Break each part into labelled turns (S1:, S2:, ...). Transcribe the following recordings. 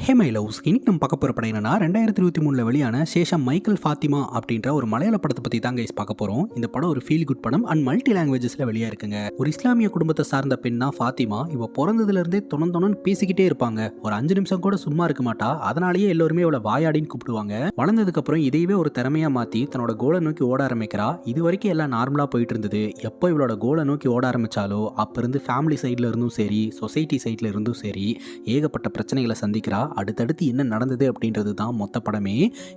S1: Hey my loves இன்னைக்கு நம்ம பார்க்க போகிற படம் என்னன்னா 2023 வெளியான சேஷம் மைக்கேல் ஃபாத்திமா அப்படின்ற ஒரு மலையாள படத்தை பற்றி தான் கைஸ் பார்க்க போகிறோம். இந்த படம் ஒரு ஃபீல் குட் படம் அண்ட் மல்டி லாங்குவேஜஸில் வெளியாக இருக்குங்க. ஒரு இஸ்லாமிய குடும்பத்தை சார்ந்த பெண் தான் ஃபாத்திமா. இவ பிறந்ததுலேருந்தே தொணன்னு பேசிக்கிட்டே இருப்பாங்க. ஒரு 5 நிமிஷம் கூட சும்மா இருக்க மாட்டா. அதனாலேயே எல்லோருமே இவளை வாயாடின்னு கூப்பிடுவாங்க. வளர்ந்ததுக்கப்புறம் இதையவே ஒரு திறமையாக மாற்றி தன்னோட கோலை நோக்கி ஓட ஆரம்பிக்கிறா. இது வரைக்கும் எல்லாம் நார்மலாக போயிட்டு இருந்தது. எப்போ இவளோட கோலை நோக்கி ஓட ஆரம்பிச்சாலோ அப்போ இருந்து ஃபேமிலி சைடில் இருந்தும் சரி, சொசைட்டி சைடில் இருந்தும் சரி, ஏகப்பட்ட பிரச்சனைகளை சந்திக்கிறா. அடுத்தடுத்து என்ன நடந்தது அப்படின்றது தான் மொத்த படமே.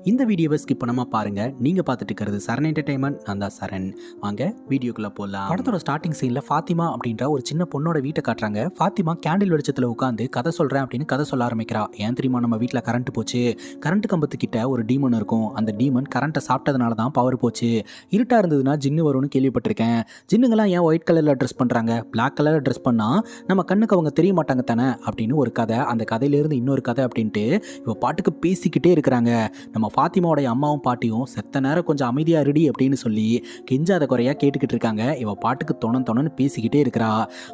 S1: இந்த வீடியோவை ஸ்கிப் பண்ணாம பாருங்க. நீங்க பார்த்துட்டு இருக்கிறது சரண் என்டர்டைன்மெண்ட். நான் தான் சரண். வாங்க வீடியோக்குள்ள போலாம். படத்தோட ஸ்டார்டிங் சீன்ல ஃபாத்திமா அப்படின்ற ஒரு சின்ன பொண்ணோட வீட்டை காட்டுறாங்க. ஃபாத்திமா கேண்டில் வெளிச்சத்துல உட்காந்து கதை சொல்றேன் அப்படின்னு கதை சொல்ல ஆரம்பிக்கிறா. ஏன் தெரியுமா, நம்ம வீட்டில் கரண்ட் போச்சு. கரண்ட் கம்பத்துக்கிட்ட ஒரு டீமன் இருக்கும். அந்த டீமன் கரண்ட்டை சாப்பிட்டதுனால தான் பவர் போச்சு. இருட்டா இருந்ததுன்னா ஜின்னு வரும்னு கேள்விப்பட்டிருக்கேன். ஜின்னுங்கெல்லாம் ஏன் ஒயிட் கலர்ல ட்ரெஸ் பண்றாங்க, பிளாக் கலர்ல ட்ரெஸ் பண்ணா நம்ம கண்ணுக்கு அவங்க தெரிய மாட்டாங்க தானே அப்படின்னு ஒரு கதை. அந்த கதையிலிருந்து இன்னொரு கதை அப்படின்ட்டு இவ பாட்டுக்கு பேசிக்கிட்டே இருக்கிறாங்க. நம்ம ஃபாத்திமாவோடைய அம்மாவும் பாட்டியும் செத்த நேரம் கொஞ்சம் அமைதியா இருடி அப்படின்னு சொல்லி கெஞ்சாத குறையா கேட்டுக்கிட்டு இருக்காங்க. இவ பாட்டுக்கு தொணன்னு பேசிக்கிட்டே இருக்கிறா.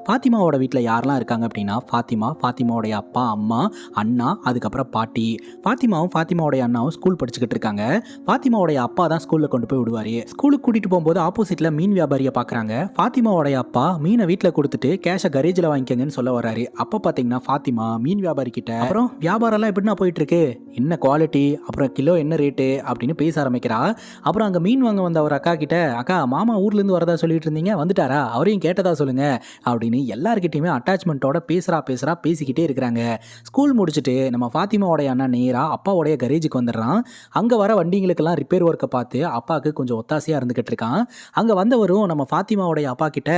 S1: ஃபாத்திமாவோட வீட்டில் யாரெல்லாம் இருக்காங்க அப்படின்னா ஃபாத்திமாவோடைய அப்பா, அம்மா, அண்ணா, அதுக்கப்புறம் பாட்டி. ஃபாத்திமாவோடைய அண்ணாவும் ஸ்கூல் படிச்சுக்கிட்டு இருக்காங்க. ஃபாத்திமாவோடைய அப்பா தான் ஸ்கூல்ல கொண்டு போய் விடுவாரு. ஸ்கூலுக்கு கூட்டிட்டு போகும்போது ஆப்போசிட்ல மீன் வியாபாரியை பாக்குறாங்க. ஃபாத்திமாவோடைய அப்பா மீனை வீட்டில் கொடுத்துட்டு கேஷை கரேஜில் வாங்கிக்கங்கன்னு சொல்ல வர்றாரு. அப்ப பாத்தீங்கன்னா ஃபாத்திமா மீன் வியாபாரி கிட்ட அப்புறம் வியாபாரம் எல்லாம் எப்படின்னா போயிட்டு இருக்கு, என்ன குவாலிட்டி, அப்புறம் கிலோ என்ன ரேட்டு அப்படின்னு பேச ஆரம்பிக்கிறா. அப்புறம் அங்கே மீன் வாங்க வந்த ஒரு அக்கா கிட்ட, அக்கா மாமா ஊர்லேருந்து வரதா சொல்லிட்டு இருந்தீங்க, வந்துட்டாரா, அவரையும் கேட்டதா சொல்லுங்க அப்படின்னு எல்லார்கிட்டையுமே அட்டாச்மெண்ட்டோட பேசிக்கிட்டே இருக்கிறாங்க. ஸ்கூல் முடிச்சுட்டு நம்ம ஃபாத்திமாவோடைய அண்ணா நேரா அப்பாவோடைய கரேஜுக்கு வந்துடுறான். அங்கே வர வண்டிங்களுக்கெல்லாம் ரிப்பேர் ஒர்க்கை பார்த்து அப்பாவுக்கு கொஞ்சம் ஒத்தாசையாக இருந்துகிட்டு இருக்கான். அங்கே வந்தவரும் நம்ம ஃபாத்திமாவோடைய அப்பா கிட்ட,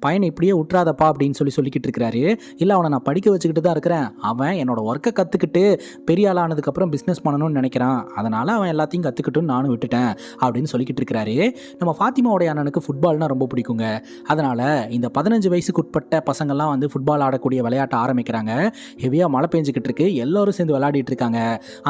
S1: பையனை இப்படியே விட்டுறாதப்பா அப்படின்னு சொல்லிக்கிட்டு இருக்கிறாரு. இல்லை, அவனை நான் படிக்க வச்சுக்கிட்டு தான் இருக்கிறேன். அவன் என்னோட ஒர்க்கை கற்றுக்கிட்டு பெரிய ஆளானதுக்கப்புறம் பிஸ்னஸ் பண்ணணும்னு நினைக்கிறான். அதனால் அவன் எல்லாத்தையும் கற்றுக்கிட்டுன்னு நானும் விட்டுட்டேன் அப்படின்னு சொல்லிக்கிட்டு இருக்கிறாரு. நம்ம ஃபாத்திமாவோடைய அண்ணனுக்கு ஃபுட்பால்னால் ரொம்ப பிடிக்குங்க. அதனால் இந்த 15 வயசுக்கு உட்பட்ட பசங்கள்லாம் வந்து ஃபுட்பால் ஆடக்கூடிய விளையாட்டை ஆரம்பிக்கிறாங்க. ஹெவியாக மழை பெஞ்சிக்கிட்டு இருக்கு. எல்லோரும் சேர்ந்து விளையாடிட்டு இருக்காங்க.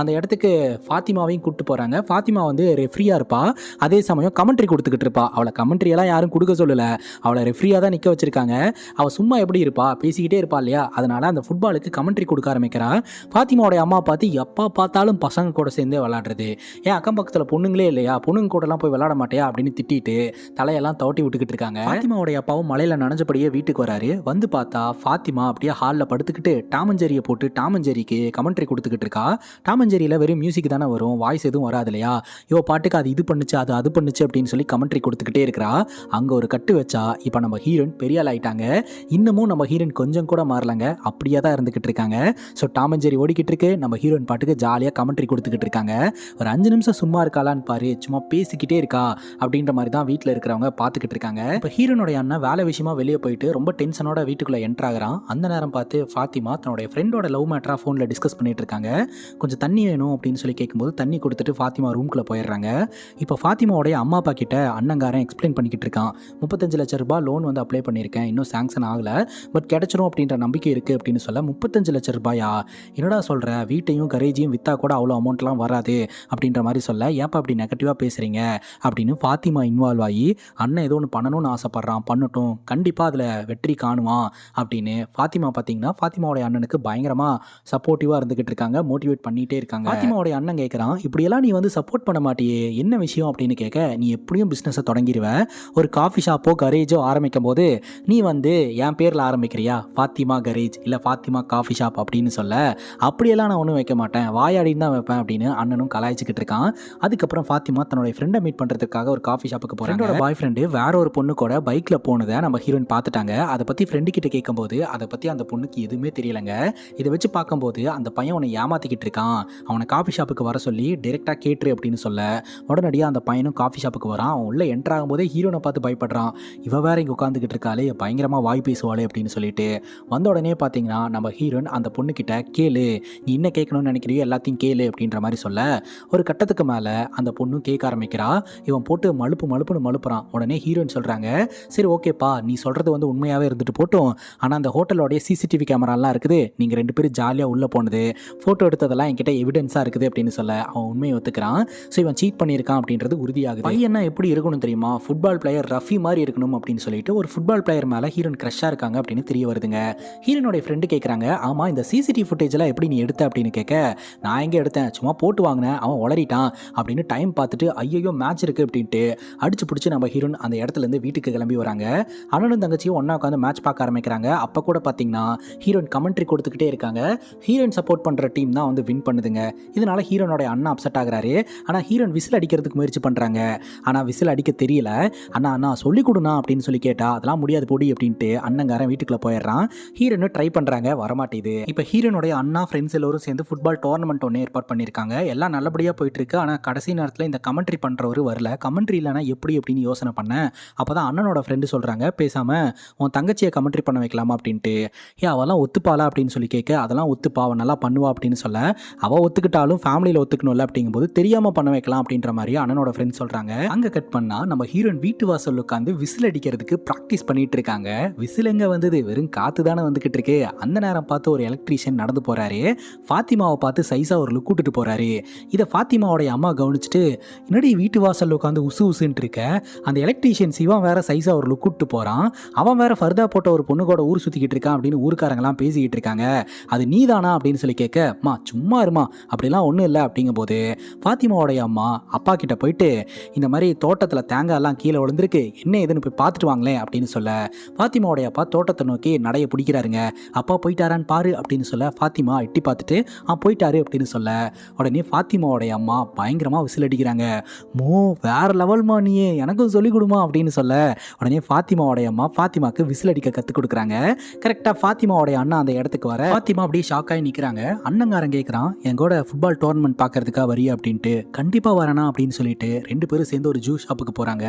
S1: அந்த இடத்துக்கு ஃபாத்திமாவையும் கூப்பிட்டு போகிறாங்க. ஃபாத்திமா வந்து ரெஃப்ரியாக இருப்பா. அதே சமயம் கமெண்ட்ரி கொடுத்துக்கிட்டு இருப்பா. அவளை கமெண்ட்ரியெல்லாம் யாரும் கொடுக்க சொல்லலை. அவளை ரெஃப்ரியாக தான் நிற்க வச்சிருக்காங்க. அவள் சும்மா எப்படி இருப்பா, பேசிக்கிட்டே இருப்பா இல்லையா, அதனால் அந்த ஃபுட்பாலுக்கு கமெண்ட்ரி கொடுக்க ஆரம்பிக்கிறா. ஃபாத்திமாவோடைய அம்மா பார்த்து எப்போ பார்த்தாலும் பசங்க கூட சேர்ந்தே விளாடுறது, ஏன் அக்கம் பக்கத்தில் பொண்ணுங்களே இல்லையா, பொண்ணுங்க கூடலாம் போய் விளாட மாட்டியா அப்படின்னு திட்டிட்டு தலையெல்லாம் தவட்டி விட்டுக்கிட்டு இருக்காங்க. ஃபாத்திமாவோடைய அப்பாவும் மலையில் நனைஞ்சபடியே வீட்டுக்கு வராரு. வந்து பார்த்தா ஃபாத்திமா அப்படியே ஹாலில் படுத்துக்கிட்டு டாமஞ்சேரியை போட்டு டாமஞ்சேரிக்கு கமெண்ட்ரி கொடுத்துக்கிட்டு இருக்கா. டாமஞ்சேரியில் வெறும் மியூசிக் தானே வரும், வாய்ஸ் எதுவும் வராது இல்லையா. இவ பாட்டுக்கு அது இது பண்ணுச்சு, அது பண்ணுச்சு அப்படின்னு சொல்லி கமெண்ட்ரி கொடுத்துக்கிட்டே இருக்கிறா. அங்கே ஒரு கட்டு வச்சா இப்போ நம்ம ஹீரோயின் பெரிய ஆள் ஆயிட்டாங்க. இன்னமும் நம்ம ஹீரோயின் கொஞ்சம் கூட மாறலங்க, அப்படியே தான் இருந்துகிட்டு இருக்காங்க. ஸோ டாமஞ்சேரி ஓடிக்கிட்டு இருக்கு. நம்ம ஹீரோயின் பாட்டுக்கு ஜாலியாக கமெண்ட்ரி கொடுத்துக்கிட்டு இருக்காங்க. ஒரு 5 நிமிஷம் சும்மா இருக்காளான்னு பாரு, சும்மா பேசிக்கிட்டே இருக்கா அப்படின்ற மாதிரி தான் வீட்டில் இருக்கிறவங்க பார்த்துக்கிட்டு இருக்காங்க. இப்போ ஹீரோனுடைய அண்ணன் வேலை விஷயமா வெளியே போயிட்டு ரொம்ப டென்ஷனோட வீட்டுக்குள்ளே என்ட்ரு ஆகிறான். அந்த நேரம் பார்த்து ஃபாத்திமா தன்னுடைய ஃப்ரெண்டோட லவ் மேட்டரா ஃபோனில் டிஸ்கஸ் பண்ணிட்டு இருக்காங்க. கொஞ்சம் தண்ணி வேணும் அப்படின்னு சொல்லி கேட்கும்போது தண்ணி கொடுத்துட்டு ஃபாத்திமா ரூம்குள்ளே போயிடுறாங்க. இப்போ ஃபாத்திமாவோடைய அம்மா அப்பா கிட்ட அண்ணங்காரன் எக்ஸ்பிளைன் பண்ணிக்கிட்டு இருக்கான். 35 லட்சம் ரூபாய் லோன் வந்து அப்ளை பண்ணியிருக்கேன், இன்னும் சாங்ஷன் ஆகலை, பட் கிடைச்சிரும் அப்படின்ற நம்பிக்கை இருக்குது அப்படின்னு சொல்ல, 35 லட்சம் ரூபாயா, என்னடா சொல்கிற, வீட்டையும் கரேஜையும் விற்றா கூட அவ்வளோ அமௌண்ட்லாம் வராது அப்படின்ற மாதிரி சொல்ல, ஏப்பா அப்படி நெகட்டிவாக பேசுகிறீங்க அப்படின்னு ஃபாத்திமா இன்வால்வ் ஆகி, அண்ணன் ஏதோ ஒன்று பண்ணணும்னு ஆசைப்பட்றான், பண்ணட்டும், கண்டிப்பாக அதில் வெற்றி காணுவான் அப்படின்னு ஃபாத்திமா பார்த்தீங்கன்னா ஃபாத்திமாவோடைய அண்ணனுக்கு பயங்கரமாக சப்போர்ட்டிவாக இருந்துகிட்டு இருக்காங்க, மோட்டிவேட் பண்ணிகிட்டே இருக்காங்க. ஃபாத்திமாவோடைய அண்ணன் கேட்குறான், இப்படியெல்லாம் நீ வந்து சப்போர்ட் பண்ண மாட்டியே, என்ன விஷயம் அப்படின்னு கேட்க, நீ எப்படியும் பிஸ்னஸை தொடங்கிடுவ, ஒரு காஃபி ஷாப்போ கரேஜோ ஆரம்பிக்கும் போது நீ வந்து என் பேரில் ஆரம்பிக்கிறியா, ஃபாத்திமா கரேஜ் இல்லை ஃபாத்திமா காஃபி ஷாப் அப்படின்னு சொல்ல, அப்படியெல்லாம் நான் ஒன்றும் வைக்க மாட்டேன், வாயாடின்னு தான் வைப்பேன் அப்படின்னு அண்ணனும் கலாய்ச்சிக்கிட்டு இருக்கான். அதுக்கப்புறம் ஃபாத்திமா தன்னுடைய ஃப்ரெண்டை மீட் பண்ணுறதுக்காக ஒரு காஃபி ஷாப்புக்கு போகிறாங்க. ஃப்ரெண்டோட பாய் ஃப்ரெண்டு வேற ஒரு பொண்ணு கூட பைக்கில் போனதை நம்ம ஹீரோயின் பார்த்துட்டாங்க. அதை பற்றி ஃப்ரெண்டு கிட்ட கேட்கும்போது அதை பற்றி அந்த பொண்ணுக்கு எதுவுமே தெரியலைங்க. இதை வச்சு பார்க்கும்போது அந்த பையன் அவனை ஏமாத்திக்கிட்டு இருக்கான். அவனை காஃபி ஷாப்புக்கு வர சொல்லி டைரெக்டாக கேட்டுரு அப்படின்னு சொல்ல, உடனடியாக அந்த பையனும் காஃபி ஷாப்புக்கு வரான். அவன் உள்ள என்ட்ரு ஆகும்போதே ஹீரோனை பார்த்து பயப்படுறான். இவ வேற இங்கே உட்காந்துக்கிட்டு இருக்காளே, பயங்கரமாக வாய் பேசுவாளே அப்படின்னு சொல்லிட்டு வந்த உடனே பார்த்தீங்கன்னா நம்ம ஹீரோயின் அந்த பொண்ணுக்கிட்ட, கேளு, நீ என்ன கேட்கணும்னு நினைக்கிறியோ எல்லாத்தையும் எல்லாத்தையும் கேளு அப்படின்ற மாதிரி சொல்ல ஒரு கட்டத்துக்கு மேலே அந்த பொண்ணு கேட்க ஆரம்பிக்கிறா. இவன் போட்டு மழுப்புன்னு மழுப்புறான். உடனே ஹீரோயின் சொல்கிறாங்க, சரி ஓகேப்பா, நீ சொல்கிறது வந்து உண்மையாகவே இருந்துட்டு போட்டும், ஆனால் அந்த ஹோட்டலோடைய சிசிடிவி கேமராலாம் இருக்குது, நீங்கள் 2 பேரும் ஜாலியாக உள்ளே போனது, ஃபோட்டோ எடுத்ததெல்லாம் என்கிட்ட எவிடன்ஸாக இருக்குது அப்படின்னு சொல்ல அவன் உண்மையை ஒத்துக்கிறான். ஸோ இவன் சீட் பண்ணியிருக்கான் அப்படின்றது உறுதியாகுது. பையனா எப்படி இருக்கணும் தெரியுமா, ஃபுட்பால் பிளேயர் ரஃபி மாதிரி இருக்கணும் அப்படின்னு சொல்லிட்டு ஒரு ஃபுட்பால் பிளேயர் மேலே ஹீரோயின் க்ரஷ்ஷாக இருக்காங்க அப்படின்னு தெரிய வருதுங்க. ஹீரோனுடைய ஃப்ரெண்டு கேட்குறாங்க, ஆமாம் இந்த சிசிடிவி ஃபுட்டேஜெலாம் எப்படி நீ எடுத்த அப்படின்னு கேட்க, நான் எங்கே எடுத்தேன், சும்மா போட்டு வாங்கினேன், அவன் உளறிட்டான் அப்படின்னு டைம் பார்த்துட்டு ஐயோ மேட்ச் இருக்குது அப்படின்ட்டு அடிச்சு பிடிச்சி நம்ம ஹீரோன் அந்த இடத்துலேருந்து வீட்டுக்கு கிளம்பி வராங்க. அண்ணனும் தங்கச்சியும் ஒன்றா உட்காந்து மேட்ச் பார்க்க ஆரம்பிக்கிறாங்க. அப்போ கூட பார்த்தீங்கன்னா ஹீரோயின் கமெண்ட்ரி கொடுத்துக்கிட்டே இருக்காங்க. ஹீரோயின் சப்போர்ட் பண்ணுற டீம் தான் வந்து வின் பண்ணுதுங்க. இதனால ஹீரோனோட அண்ணா அப்செட் ஆகுறாரு. ஆனால் ஹீரோயின் விசில் அடிக்கிறதுக்கு முயற்சி பண்ணுறாங்க. ஆனால் விசில் அடிக்க தெரியல. அண்ணா சொல்லிக் கொடுண்ணா அப்படின்னு சொல்லி கேட்டா அதெல்லாம் முடியாது போடி அப்படின்ட்டு அண்ணங்காரன் வீட்டுக்குள்ள போயிடுறான். ஹீரோனு ட்ரை பண்ணுறாங்க, வரமாட்டேது. இப்போ ஹீரோனுடைய அண்ணா ஃப்ரெண்ட்ஸ் எல்லோரும் சேர்ந்து ஃபுட்பால் டோர்னமெண்ட் ஒன்று ஏற்பாடு பண்ணியிருக்காங்க. எல்லாம் நல்லபடியாக போயிட்டு இருக்கு. ஆனால் கடைசி நேரத்தில் இந்த கமெண்ட்ரி பண்ணுறவர் வரல. கமெண்ட்ரி இல்லைனா எப்படி அப்படின்னு யோசனை பண்ணேன். அப்போ தான் அண்ணனோட ஃப்ரெண்டு சொல்கிறாங்க, பேசாமல் உன் தங்கச்சியை கமெண்ட்ரி பண்ண வைக்கலாமா அப்படின்ட்டு. அவெல்லாம் ஒத்துப்பாளா அப்படின்னு சொல்லி கேட்க, அதெல்லாம் ஒத்துப்பா, அவன் நல்லா பண்ணுவா அப்படின்னு சொல்ல, அவள் ஒத்துக்கிட்டாலும் ஃபேமிலியில் ஒத்துக்கணும்ல அப்படிங்கும்போது தெரியாமல் பண்ண வைக்கலாம் அப்படின்ற மாதிரி அண்ணனோட ஃப்ரெண்ட் சொல்கிறாங்க. அங்கே கட் பண்ணால் நம்ம ஹீரோயின் வீட்டு வாசல் உட்காந்து விசில் அடிக்கிறதுக்கு ப்ராக்டிஸ் பண்ணிட்டு இருக்காங்க. விசில் எங்கே வந்தது, வெறும் காற்று தானே வந்துக்கிட்டு இருக்கு. அந்த நேரம் பார்த்து ஒரு எலக்ட்ரீஷியன் நடந்து போகிறாரு. ஃபாத்திமாவை பார்த்து சைஸாக ஒரு லுக் விட்டுட்டு போகிறாரு. இதை ஃபாத்திமாவோடைய அம்மா கவனிச்சுட்டு, என்னடி வீட்டு வாசலில் உட்காந்து உசுன்ட்டு இருக்க, அந்த எலக்ட்ரீஷியன் சிவன் வேற சைஸாக ஒரு லுக் விட்டு போகிறான், அவன் வேற ஃபர்தா போட்ட ஒரு பொண்ணு கூட ஊர் சுற்றிக்கிட்டு இருக்கான் அப்படின்னு ஊருக்காரங்களாம் பேசிக்கிட்டு இருக்காங்க, அது நீ தானா அப்படின்னு சொல்லி கேட்க, அம்மா சும்மா இருமா, அப்படிலாம் ஒன்றும் இல்லை அப்படிங்கும் போது ஃபாத்திமாவோடைய அம்மா அப்பா கிட்ட போயிட்டு, இந்த மாதிரி தோட்டத்தில் தேங்காய் எல்லாம் கீழே விழுந்திருக்கு, என்ன ஏதுன்னு போய் பார்த்துட்டு வாங்களேன் அப்படின்னு சொல்ல, ஃபாத்திமாவோடைய அப்பா தோட்டத்தை நோக்கி நடைய பிடிக்கிறாருங்க. அப்பா போயிட்டாரான்னு பாரு அப்படின்னு சொல்ல, ஃபாத்திமா எட்டி பார்த்துட்டு போயிட்டாரு அப்படின்னு சொல்ல, உடனே ஃபாத்திமாவோடைய அம்மா பயங்கரமாக விசில் அடிக்கிறாங்க. வேற லெவல்மா, நீ எனக்கும் சொல்லிக் கொடுமா அப்படின்னு சொல்ல, உடனே ஃபாத்திமாவோடைய அம்மா ஃபாத்திமாக்கு விசில் அடிக்க கற்றுக் கொடுக்குறாங்க. கரெக்டாக ஃபாத்திமாவோடைய அண்ணா அந்த இடத்துக்கு வர ஃபாத்திமா அப்படியே ஷாக் ஆகி நிற்கிறாங்க. அண்ணங்காரன் கேட்குறான், எங்கூட ஃபுட்பால் டோர்னமெண்ட் பார்க்கறதுக்காக வரியா அப்படின்ட்டு. கண்டிப்பாக வரேனா அப்படின்னு சொல்லிட்டு 2 பேரும் சேர்ந்து ஒரு ஜூஸ் ஷாப்புக்கு போகிறாங்க.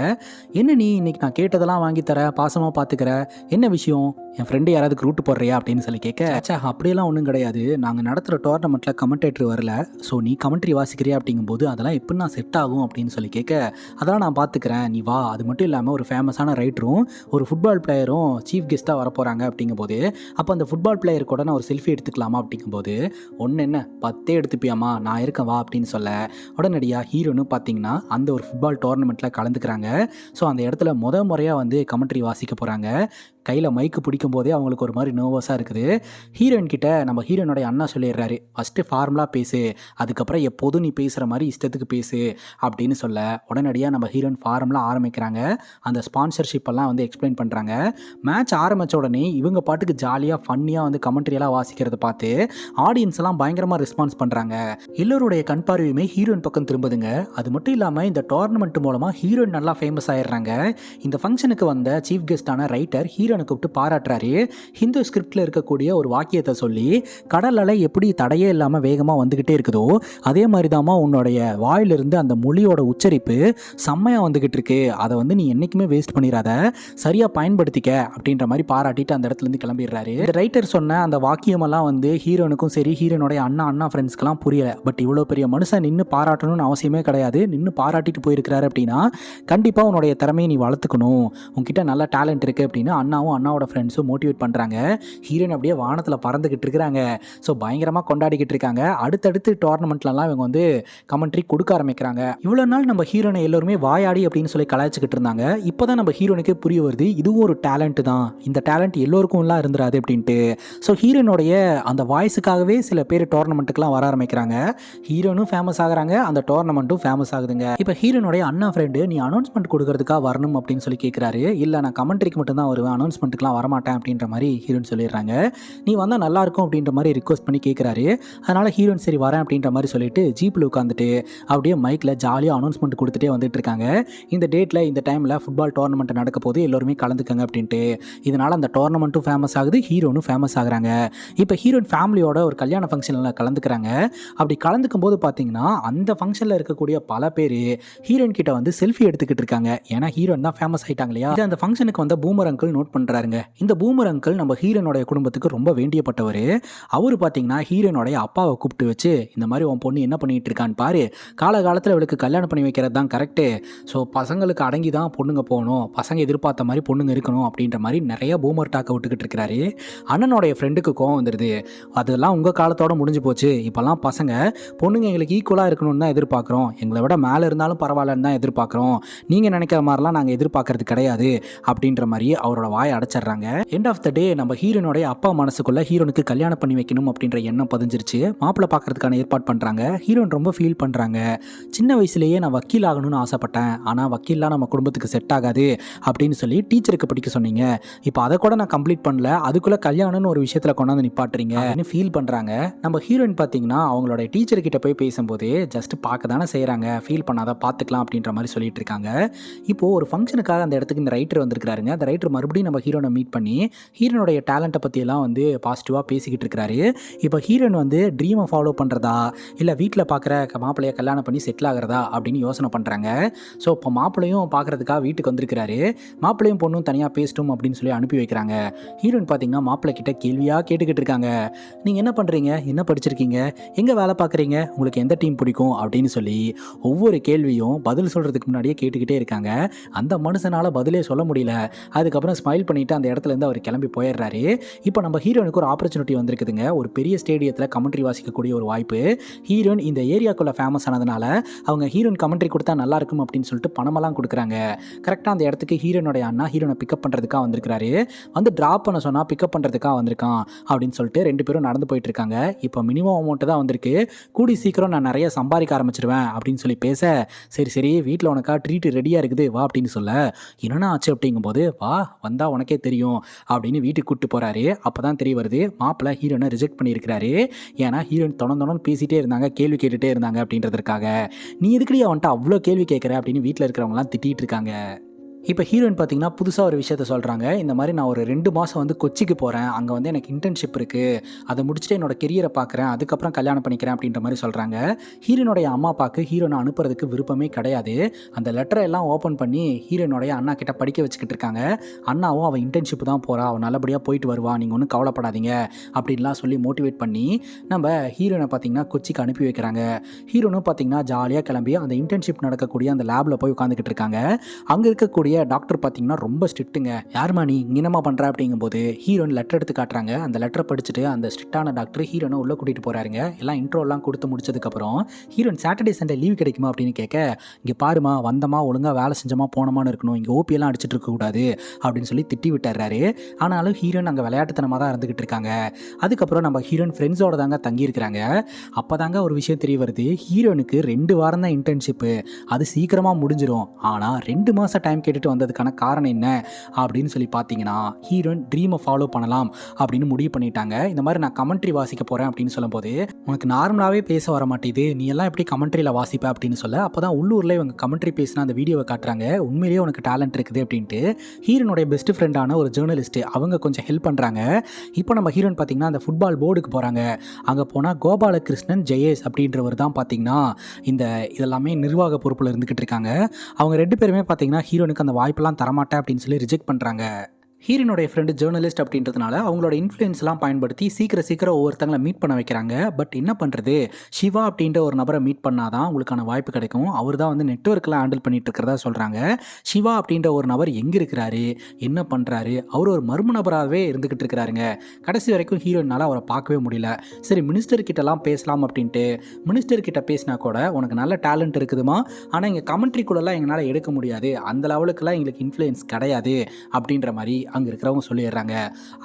S1: என்ன நீ இன்னைக்கு நான் கேட்டதெல்லாம் வாங்கி தர, பாசமாக பார்த்துக்கிற, என்ன விஷயம், என் ஃப்ரெண்டு யாராவது ரூட்டு போடுறியா அப்படின்னு சொல்லி கேட்க, அச்சா அப்படியெல்லாம் ஒன்றும் கிடையாது, நாங்கள் நடத்துகிற டோர்னமெண்ட்டில் கமெண்டேட்டர் வரல, ஸோ நீ கமெண்ட்ரி வாசிக்கிறியா அப்படிங்கும்போது அதெல்லாம் எப்படி நான் செட் ஆகும் அப்படின்னு சொல்லி கேட்க, அதெல்லாம் நான் பார்த்துக்கிறேன், நீ வா. அது மட்டும் இல்லாமல் ஒரு ஃபேமஸான ரைட்டரும் ஒரு ஃபுட்பால் பிளேயரும் சீஃப் கெஸ்ட்டாக வரப்போகிறாங்க அப்படிங்கும்போது, அப்போ அந்த ஃபுட்பால் பிளேயர் கூட நான் ஒரு செல்ஃபி எடுத்துக்கலாமா அப்படிங்கும்போது, ஒன்று என்ன 10 எடுத்துப்பியாமா, நான் இருக்கேன் வா அப்படின்னு சொல்ல, உடனடியாக ஹீரோன்னு பார்த்தீங்கன்னா அந்த ஒரு ஃபுட்பால் டோர்னமெண்ட்டில் கலந்துக்கிறாங்க. ஸோ அந்த இடத்துல முறையாக வந்து கமெண்ட்ரி வாசிக்க போகிறாங்க. கையில் மைக்கு பிடிக்கும் போதே அவங்களுக்கு ஒரு மாதிரி நர்வஸாக இருக்குது. ஹீரோயின் கிட்ட நம்ம ஹீரோனுடைய அண்ணா சொல்லிடுறாரு, ஃபஸ்ட்டு ஃபார்முலா பேசு, அதுக்கப்புறம் எப்போதும் நீ பேசுகிற மாதிரி இஷ்டத்துக்கு பேசு அப்படின்னு சொல்ல, உடனடியாக நம்ம ஹீரோயின் ஃபார்முலா ஆரம்பிக்கிறாங்க. அந்த ஸ்பான்சர்ஷிப் எல்லாம் வந்து எக்ஸ்பிளைன் பண்ணுறாங்க. மேட்ச் ஆரம்பித்த உடனே இவங்க பாட்டுக்கு ஜாலியாக ஃபன்னியாக வந்து கமெண்ட்ரியெல்லாம் வாசிக்கிறத பார்த்து ஆடியன்ஸ் எல்லாம் பயங்கரமாக ரெஸ்பான்ஸ் பண்ணுறாங்க. எல்லோருடைய கண் பார்வையுமே ஹீரோயின் பக்கம் திரும்புதுங்க. அது மட்டும் இல்லாமல் இந்த டோர்னமெண்ட் மூலமாக ஹீரோயின் நல்லா ஃபேமஸ் ஆயிடுறாங்க. இந்த ஃபங்க்ஷனுக்கு வந்த சீஃப் கெஸ்டான ரைட்டர் ஹீரோனுக்கு கூப்பிட்டு பாராட்டுறாரு. ஹிந்து ஸ்கிரிப்டில் இருக்கக்கூடிய ஒரு வாக்கியத்தை சொல்லி, கடல் அலை எப்படி தடையே இல்லாமல் வேகமாக வந்துக்கிட்டே இருக்குதோ அதே மாதிரி தாம்மா உன்னுடைய வாயிலிருந்து அந்த மொழியோட உச்சரிப்பு செம்மையாக வந்துக்கிட்டு இருக்கு, அதை வந்து நீ என்றைக்குமே வேஸ்ட் பண்ணிடாத, சரியாக பயன்படுத்திக்க அப்படின்ற மாதிரி பாராட்டிட்டு அந்த இடத்துலேருந்து கிளம்பிடுறாரு. இந்த ரைட்டர் சொன்ன அந்த வாக்கியமெல்லாம் வந்து ஹீரோனுக்கும் சரி ஹீரோனுடைய அண்ணா ஃப்ரெண்ட்ஸ்க்கெல்லாம் புரியல. பட் இவ்வளோ பெரிய மனுஷன் நின்று பாராட்டணும்னு அவசியமே கிடையாது, நின்று பாராட்டிட்டு போயிருக்கிறாரு அப்படின்னா கண்டிப்பாக உன்னுடைய திறமையை நீ வளர்த்துக்கணும், உன்கிட்ட நல்ல டேலண்ட் இருக்குது அப்படின்னு அண்ணாவோட ஃப்ரெண்ட்ஸும் மோட்டிவேட் பண்ணுறாங்க. ஹீரோயின் அப்படியே வானத்தில் பறந்துக்கிட்டு இருக்கிறாங்க. ஸோ பயங்கரமாக கொண்டாடிக்கிட்டு இருக்காங்க. அடுத்தடுத்து டோர்னமெண்ட்லலாம் இவங்க வந்து கமெண்ட்ரி கொடுக்க ஆரம்பிக்கிறாங்க. இவ்வளோ நாள் நம்ம ஹீரோனை எல்லோருமே வாயாடி அப்படின்னு சொல்லி கலாய்ச்சிக்கிட்டு இருந்தாங்க. இப்போ தான் நம்ம ஹீரோனுக்கே புரிய வருது, இதுவும் ஒரு டேலண்ட் தான், இந்த டேலண்ட் எல்லோருக்கும்லாம் இருந்துராது அப்படின்ட்டு. ஸோ ஹீரோனுடைய அந்த வாய்ஸுக்காகவே சில பேர் டோர்னமெண்ட்டுக்கெலாம் வர ஆரம்பிக்கிறாங்க. ஹீரோனும் ஃபேமஸ் ஆகுறாங்க, அந்த டோர்னமெண்ட்டும் ஃபேமஸ் ஆகுதுங்க. இப்போ ஹீரோனுடைய அண்ணா ஃப்ரெண்டு, நீ அனௌன்ஸ்மெண்ட் கொடுக்கறதுக்காக வரணும் அப்படின்னு சொல்லி கேட்குறாரு. இல்லை நான் கமெண்ட்ரிக்கு மட்டும்தான் வருவேன், அனௌன்ஸ்மெண்ட்டுக்குலாம் வரமாட்டேன் அப்படின்ற மாதிரி ஹீரோன் சொல்லிடுறாங்க. நீ வந்தால் நல்லாயிருக்கும் அப்படின்ற மாதிரி ரிக்வஸ்ட் பண்ணி கேட்குறாரு. அதனால் ஹீரோன் சரி வரேன் அப்படின்ற மாதிரி சொல்லிட்டு ஜீப்பில் உட்காந்துட்டு அப்படியே மைக்கில் ஜாலியாக அனௌன்ஸ்மெண்ட் கொடுத்துட்டே வந்துட்டு இருக்காங்க. இந்த டேட்டில் இந்த டைமில் ஃபுட்பால் டோர்னமெண்ட் நடக்க போது எல்லோருமே கலந்துக்கங்க அப்படின்ட்டு. இதனால் அந்த டோர்னமெண்ட்டும் ஃபேமஸ் ஆகுது, ஹீரோனும் ஃபேமஸ் ஆகுறாங்க. இப்போ ஹீரோயின் ஃபேமிலியோட ஒரு கல்யாண ஃபங்க்ஷனில் கலந்துக்கிறாங்க. அப்படி கலந்துக்கும் போது பார்த்தீங்கன்னா அந்த ஃபங்க்ஷனில் இருக்கக்கூடிய பல பேர் ஹீரோயின் கிட்ட வந்து செல்ஃபி எடுத்துக்கிட்டு இருக்காங்க. ஏன்னா ஹீரோயின் தான் ஃபேமஸ் ஆகிட்டாங்க இல்லையா. அந்த ஃபங்க்ஷனுக்கு வந்த பூமர் அங்கிள் நோட் பண்ணுறாருங்க. இந்த பூமர் அங்கிள் நம்ம ஹீரோனுடைய குடும்பத்துக்கு ரொம்ப வேண்டியப்பட்டவர். அவர் பார்த்தீங்கன்னா ஹீரோனுடைய அப்பாவை கூப்பிட்டு வச்சு, இந்த மாதிரி உன் பொண்ணு என்ன பண்ணிட்டு இருக்கான்னு பாரு, காலகாலத்தில் அவளுக்கு கல்யாணம் பண்ணி வைக்கிறது தான் கரெக்டு. ஸோ பசங்களுக்கு அடங்கி தான் பொண்ணுங்க போகணும், பசங்க எதிர்பார்த்த மாதிரி பொண்ணுங்க இருக்கணும் அப்படின்ற மாதிரி நிறைய பூமர் டாக்கை விட்டுக்கிட்டு இருக்கிறாரு. அண்ணனுடைய ஃப்ரெண்டுக்கு கோவம் வந்துடுது. அதெல்லாம் உங்கள் காலத்தோட முடிஞ்சு போச்சு, இப்போல்லாம் பசங்க பொண்ணுங்க எங்களுக்கு ஈக்குவலாக இருக்கணும்னு தான் எதிர்பார்க்குறோம், எங்களை விட மேலே இருந்தாலும் பரவாயில்லன்னு தான் எதிர்பார்க்குறோம், நீங்கள் நினைக்கிற மாதிரிலாம் நாங்கள் எதிர்பார்க்கறது கிடையாது அப்படின்ற மாதிரி அவரோட வாயை அடைச்சிடுறாங்க. எண்ட் ஆஃப் த டே நம்ம ஹீரோனுடைய அப்பா மனசுக்குள்ள ஹீரோனுக்கு கல்யாணம் பண்ணி வைக்கணும் அப்படின்ற எண்ணம் பதிஞ்சிருச்சு. மாப்பிள்ளை பார்க்கறதுக்கான ஏற்பாடு பண்ணுறாங்க. ஹீரோன் ரொம்ப ஃபீல் பண்ணுறாங்க. சின்ன வயசுலேயே நான் வக்கீல் ஆகணும்னு ஆசைப்பட்டேன், ஆனால் வக்கீல்லாம் நம்ம குடும்பத்துக்கு செட் ஆகாது அப்படின்னு சொல்லி டீச்சருக்கு படிக்க சொன்னீங்க, இப்போ அதை கூட நான் கம்ப்ளீட் பண்ணல, அதுக்குள்ளே கல்யாணம்னு ஒரு விஷயத்தில் கொண்டாந்து நிப்பாட்டுறீங்க அப்படின்னு ஃபீல் பண்ணுறாங்க. நம்ம ஹீரோயின் பார்த்தீங்கன்னா அவங்களோட டீச்சர்கிட்ட போய் பேசும்போது ஜஸ்ட் பார்க்க தானே செய்கிறாங்க, ஃபீல் பண்ணாத பார்த்துக்கலாம் அப்படின்ற மாதிரி சொல்லிட்டு இருக்காங்க. இப்போது ஒரு ஃபங்க்ஷனுக்காக அந்த இடத்துக்கு இந்த ரைட்டர் வந்திருக்கிறாருங்க. அந்த ரைட்டர் மறுபடியும் நம்ம ஹீரோனை மீட் பண்ணி ஹீரோனுடைய டேலண்ட்டை பற்றியெல்லாம் வந்து பாசிட்டிவாக பேசிக்கிட்டு இருக்கிறாரு. இப்போ ஹீரோயின் வந்து ட்ரீமை ஃபாலோ பண்ணுறதா இல்லை வீட்டில் பார்க்குற மாப்பிள்ளையை கல்யாணம் பண்ணி செட்டில் ஆகிறதா அப்படின்னு யோசனை பண்ணுறாங்க. ஸோ இப்போ மாப்பிள்ளையும் பார்க்குறதுக்காக வீட்டுக்கு வந்திருக்கிறாரு. மாப்பிள்ளையும் பொண்ணும் தனியாக பேசட்டும் அப்படின்னு சொல்லி அனுப்பி வைக்கிறாங்க. ஹீரோயின் பார்த்தீங்கன்னா மாப்பிள்ளை கிட்ட கேள்வியாக கேட்டுக்கிட்டு இருக்காங்க. நீங்கள் என்ன பண்ணுறீங்க, என்ன படிச்சிருக்கீங்க, எங்கே வேலை பார்க்குறீங்க, உங்களுக்கு எந்த டீம் பிடிக்கும் அப்படின்னு சொல்லி ஒவ்வொரு கேள்வியும் பதில் சொல்கிறதுக்கு முன்னாடியே கேட்டுக்கிட்டே இருக்காங்க. அந்த மனுஷனால் பதிலே சொல்ல முடியல. அதுக்கப்புறம் ஸ்மைல் பண்ணிவிட்டு அந்த இடத்துலேருந்து அவர் கிளம்பி போயிடுறாரு. இப்போ நம்ம ஹீரோனுக்கு ஒரு ஆப்பர்ச்சுனிட்டி வந்திருக்குதுங்க. ஒரு பெரிய ஸ்டேடியத்தில் கமெண்ட்ரி வாசிக்கக்கூடிய ஒரு வாய்ப்பு. ஹீரோயின் இந்த ஏரியாக்குள்ளே ஃபேமஸ் ஆனதுனால அவங்க ஹீரோயின் கமெண்ட்ரி கொடுத்தா நல்லா இருக்கும் அப்படின்னு சொல்லிட்டு பணமெல்லாம் கொடுக்குறாங்க. கரெக்டாக அந்த இடத்துக்கு ஹீரோனுடைய அண்ணா ஹீரோனை பிக்கப் பண்ணுறதுக்காக வந்திருக்கிறாரு. வந்து ட்ராப் பண்ண சொன்னால் பிக்கப் பண்ணுறதுக்காக வந்திருக்கான் அப்படின்னு சொல்லிட்டு 2 பேரும் நடந்து போயிட்டு இருக்காங்க. இப்போ மினிமம் அமௌண்ட்டு தான் வந்திருக்கு, கூடி சீக்கிரம் நான் நிறைய சம்பாதிக்க ஆரம்பிச்சிருவேன் அப்படின்னு சொல்லி பேச, சரி சரி வீட்டில் உனக்கா ட்ரீட் ரெடியாக இருக்குது வா அப்படின்னு சொல்ல, என்னென்ன ஆச்சு அப்படிங்கும்போது வா வந்தால் உனக்கே தெரியும் அப்படின்னு வீட்டுக்கு கூப்பிட்டு போகிறாரு. அப்போ தான் தெரிய வருது மாப்பிள்ளை ஹீரோனை ரிஜெக்ட் பண்ணியிருக்கிறாரு. ஏன்னா ஹீரோயின் தொடர்ந்து பேசிகிட்டே இருந்தாங்க, கேள்வி கேட்டுகிட்டே இருந்தாங்க அப்படின்றதுக்காக. நீ எதுக்கடி அவன்ட்டு அவ்வளோ கேள்வி கேட்குற அப்படின்னு வீட்டில் இருக்கிறவங்களாம் திட்டிகிட்டு இருக்காங்க. இப்போ ஹீரோயின் பார்த்தீங்கன்னா புதுசாக ஒரு விஷயத்த சொல்கிறாங்க. இந்த மாதிரி நான் ஒரு 2 மாதம் வந்து கொச்சிக்கு போகிறேன், அங்கே வந்து எனக்கு இன்டர்ன்ஷிப் இருக்குது, அதை முடிச்சுட்டு என்னோட கெரியரை பார்க்குறேன், அதுக்கப்புறம் கல்யாணம் பண்ணிக்கிறேன் அப்படின்ற மாதிரி சொல்கிறாங்க. ஹீரோனுடைய அம்மா அப்பாவுக்கு ஹீரோனை அனுப்புறதுக்கு விருப்பமே கிடையாது. அந்த லெட்டரை எல்லாம் ஓப்பன் பண்ணி ஹீரோனுடைய அண்ணா கிட்ட படிக்க வச்சுக்கிட்டு இருக்காங்க. அண்ணாவும் அவள் இன்டர்ன்ஷிப் தான் போகிறா, அவள் நல்லபடியாக போயிட்டு வருவா, நீங்கள் ஒன்றும் கவலைப்படாதீங்க அப்படின்லாம் சொல்லி மோட்டிவேட் பண்ணி நம்ம ஹீரோனை பார்த்தீங்கன்னா கொச்சிக்கு அனுப்பி வைக்கிறாங்க. ஹீரோனும் பார்த்தீங்கன்னா ஜாலியாக கிளம்பி அந்த இன்டர்ன்ஷிப் நடக்கக்கூடிய அந்த லேபில் போய் உட்காந்துக்கிட்டு இருக்காங்க. அங்கே இருக்கக்கூடிய டாக்டர் பார்த்தீங்கன்னா ரொம்ப ஸ்ட்ரிக்ட்டுங்க. யாருமா நீ என்னமா பண்ணுற அப்படிங்கும்போது ஹீரோயின் லெட்டர் எடுத்து காட்டுறாங்க. அந்த லெட்டரை படிச்சுட்டு அந்த ஸ்ட்ரிக்டான டாக்டர் ஹீரோனை உள்ளே கூட்டிகிட்டு போகிறாருங்க. எல்லாம் இன்ட்ரோலாம் கொடுத்து முடிச்சதுக்கப்புறம் ஹீரோயின் சாட்டர்டே சண்டே லீவ் கிடைக்குமா அப்படின்னு கேட்க, இங்கே பாருமா வந்தமா ஒழுங்காக வேலை செஞ்சமா போனமான்னு இருக்கணும், இங்கே ஓபியெல்லாம் அடிச்சுட்டு இருக்கக்கூடாது அப்படின்னு சொல்லி திட்டி விட்டுறாரு. ஆனாலும் ஹீரோயின் அங்கே விளையாட்டுத்தனமாக தான் இருந்துக்கிட்டு இருக்காங்க. அதுக்கப்புறம் நம்ம ஹீரோயின் ஃப்ரெண்ட்ஸோட தாங்க தங்கியிருக்கிறாங்க. அப்போ தாங்க ஒரு விஷயம் தெரிய வருது, ஹீரோனுக்கு 2 வாரம் தான் இன்டர்ன்ஷிப்பு, அது சீக்கிரமாக முடிஞ்சிடும். ஆனால் 2 மாதம் டைம் கேட்டுட்டு வந்ததுக்கான காரணம் என்ன அப்படின்னு சொல்லி பார்த்தீங்கன்னா, ஹீரோயின் ட்ரீமை ஃபாலோ பண்ணலாம் அப்படின்னு முடிவு பண்ணிட்டாங்க. இந்த மாதிரி நான் கமெண்ட்ரி வாசிக்க போகிறேன் அப்படின்னு சொல்லும்போது, உனக்கு நார்மலாகவே பேச வர மாட்டேது, நீ எல்லாம் எப்படி கமெண்ட்ரியில் வாசிப்ப அப்படின்னு சொல்ல, அப்போ தான் உள்ளூரில் இவங்க கமெண்ட்ரி பேசினா அந்த வீடியோவை காட்டுறாங்க. உண்மையிலேயே உனக்கு டேலண்ட் இருக்குது அப்படின்ட்டு ஹீரோனுடைய பெஸ்ட் ஃப்ரெண்டான ஒரு ஜேர்னலிஸ்ட் அவங்க கொஞ்சம் ஹெல்ப் பண்ணுறாங்க. இப்போ நம்ம ஹீரோயின் பார்த்தீங்கன்னா அந்த ஃபுட்பால் போர்டுக்கு போகிறாங்க. அங்கே போனால் கோபாலகிருஷ்ணன் ஜெயேஷ் அப்படின்றவர் தான் பார்த்தீங்கன்னா இந்த இதெல்லாமே நிர்வாக பொறுப்பில் இருந்துக்கிட்டு இருக்காங்க. அவங்க 2 பேருமே பார்த்தீங்கன்னா ஹீரோனுக்கு அந்த வாய்ப்பெல்லாம் தரமாட்டேன் அப்படின்னு சொல்லி ரிஜெக்ட் பண்ணுறாங்க. ஹீரோனுடைய ஃப்ரெண்டு ஜேர்னலிஸ்ட் அப்படின்றதுனால அவங்களோட இன்ஃப்ளூயன்ஸ்லாம் பயன்படுத்தி சீக்கிரம் ஒவ்வொருத்தங்களை மீட் பண்ண வைக்கிறாங்க. பட் என்ன பண்ணுறது, சிவா அப்படின்ற ஒரு நபரை மீட் பண்ணாதான் உங்களுக்கான வாய்ப்பு கிடைக்கும், அவர் தான் வந்து நெட்வொர்க்லாம் ஹேண்டில் பண்ணிட்டு இருக்கிறதா சொல்கிறாங்க. சிவா அப்படின்ற ஒரு நபர் எங்கே இருக்கிறாரு, என்ன பண்ணுறாரு, அவர் ஒரு மர்ம நபராகவே இருந்துக்கிட்டு இருக்கிறாருங்க. கடைசி வரைக்கும் ஹீரோயினால் அவரை பார்க்கவே முடியல. சரி மினிஸ்டர் கிட்டலாம் பேசலாம் அப்படின்ட்டு மினிஸ்டர் கிட்ட பேசினா கூட உனக்கு நல்ல டேலண்ட் இருக்குதுமா, ஆனால் இங்கே கமெண்ட்ரி கூடலாம் எங்களால் எடுக்க முடியாது, அந்த லெவலுக்குலாம் எங்களுக்கு இன்ஃப்ளூயன்ஸ் கிடையாது அப்படின்ற மாதிரி அங்கே இருக்கிறவங்க சொல்லிடுறாங்க.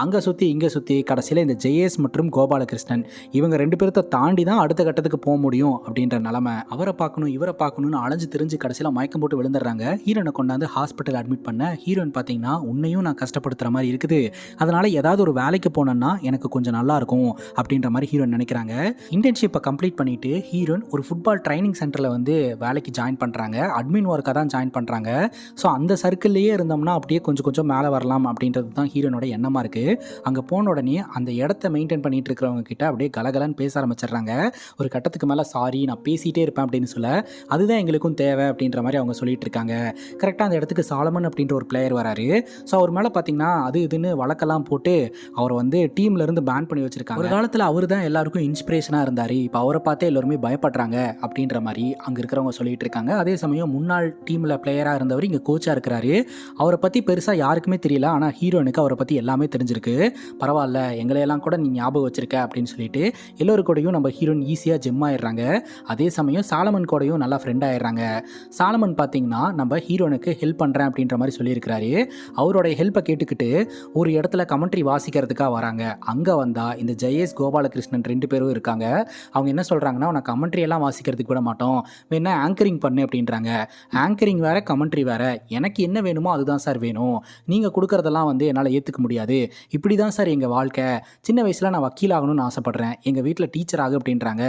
S1: அங்கே சுற்றி இங்கே சுற்றி கடைசியில் இந்த ஜெயேஷ் மற்றும் கோபாலகிருஷ்ணன் இவங்க 2 பேர்த்த தாண்டி தான் அடுத்த கட்டத்துக்கு போக முடியும் அப்படின்ற நிலமை. அவரை பார்க்கணும் இவரை பார்க்கணும்னு அலைஞ்சு திரிஞ்சு கடைசியில் மயக்கம் போட்டு விழுந்துடுறாங்க. ஹீரோனை கொண்டாந்து ஹாஸ்பிட்டல் அட்மிட் பண்ண ஹீரோயின் பார்த்தீங்கன்னா உன்னையும் நான் கஷ்டப்படுத்துகிற மாதிரி இருக்குது, அதனால் ஏதாவது ஒரு வேலைக்கு போனேன்னா எனக்கு கொஞ்சம் நல்லாயிருக்கும் அப்படின்ற மாதிரி ஹீரோயின் நினைக்கிறாங்க. இன்டர்ன்ஷிப்பை கம்ப்ளீட் பண்ணிவிட்டு ஹீரோயின் ஒரு ஃபுட்பால் ட்ரைனிங் சென்டரில் வந்து வேலைக்கு ஜாயின் பண்ணுறாங்க. அட்மின் ஒர்க்காக தான் ஜாயின் பண்ணுறாங்க. ஸோ அந்த சர்க்கிள்லேயே இருந்தோம்னா அப்படியே கொஞ்சம் மேலே வரலாம் அப்படின்றது தான் ஹீரோனோட எண்ணமாக இருக்குது. அங்கே போன உடனே அந்த இடத்த மெயின்டைன் பண்ணிட்டு இருக்கிறவங்க கிட்ட அப்படியே கலகலன்னு பேச ஆரம்பிச்சிடுறாங்க. ஒரு கட்டத்துக்கு மேலே சாரி நான் பேசிகிட்டே இருப்பேன் அப்படின்னு சொல்ல, அதுதான் எங்களுக்கும் தேவை அப்படின்ற மாதிரி அவங்க சொல்லிட்டு இருக்காங்க. கரெக்டாக அந்த இடத்துக்கு சாலமன் அப்படின்ற ஒரு பிளேயர் வராரு. ஸோ அவர் மேலே பார்த்தீங்கன்னா அது இதுன்னு வழக்கெல்லாம் போட்டு அவர் வந்து டீம்ல இருந்து பேன் பண்ணி வச்சிருக்காங்க. ஒரு காலத்தில் அவர் தான் எல்லாருக்கும் இன்ஸ்பிரேஷனாக இருந்தார். இப்போ அவரை பார்த்தே எல்லாருமே பயப்படுறாங்க அப்படின்ற மாதிரி அங்கே இருக்கிறவங்க சொல்லிட்டு இருக்காங்க. அதே சமயம் முன்னாள் டீமில் பிளேயராக இருந்தவர் இங்கே கோச்சாக இருக்கிறாரு. அவரை பற்றி பெருசாக யாருக்குமே தெரியல, ஆனால் ஹீரோனுக்கு அவரை பற்றி எல்லாமே தெரிஞ்சிருக்கு. பரவாயில்ல, எங்களையெல்லாம் கூட நீ ஞாபகம் வச்சிருக்க அப்படின்னு சொல்லிட்டு எல்லோரு கூடயும் நம்ம ஹீரோயின் ஈஸியாக ஜெம் ஆயிடுறாங்க. அதே சமயம் சாலமன் கூடயும் நல்லா ஃப்ரெண்ட் ஆயிடுறாங்க. சாலமன் பார்த்தீங்கன்னா நம்ம ஹீரோனுக்கு ஹெல்ப் பண்ணுறேன் அப்படின்ற மாதிரி சொல்லியிருக்கிறாரு. அவருடைய ஹெல்ப்பை கேட்டுக்கிட்டு ஒரு இடத்துல கமெண்ட்ரி வாசிக்கிறதுக்காக வராங்க. அங்கே வந்தால் இந்த ஜெயேஷ் கோபாலகிருஷ்ணன் 2 பேரும் இருக்காங்க. அவங்க என்ன சொல்கிறாங்கன்னா, உனக்கு கமெண்ட்ரி எல்லாம் வாசிக்கிறதுக்கு விட மாட்டோம், வேணா ஆங்கரிங் பண்ணு அப்படின்றாங்க. ஆங்கரிங் வேறு கமெண்ட்ரி வேறு, எனக்கு என்ன வேணுமோ அதுதான் சார் வேணும், நீங்கள் கொடுக்குறதெல்லாம் வந்து என்னால் ஏற்றுக்க முடியாது, இப்படி தான் சார் எங்கள் வாழ்க்கை, சின்ன வயசில் நான் வக்கீல் ஆகணும்னு ஆசைப்பட்றேன், எங்கள் வீட்டில் டீச்சர் ஆகு அப்படின்றாங்க.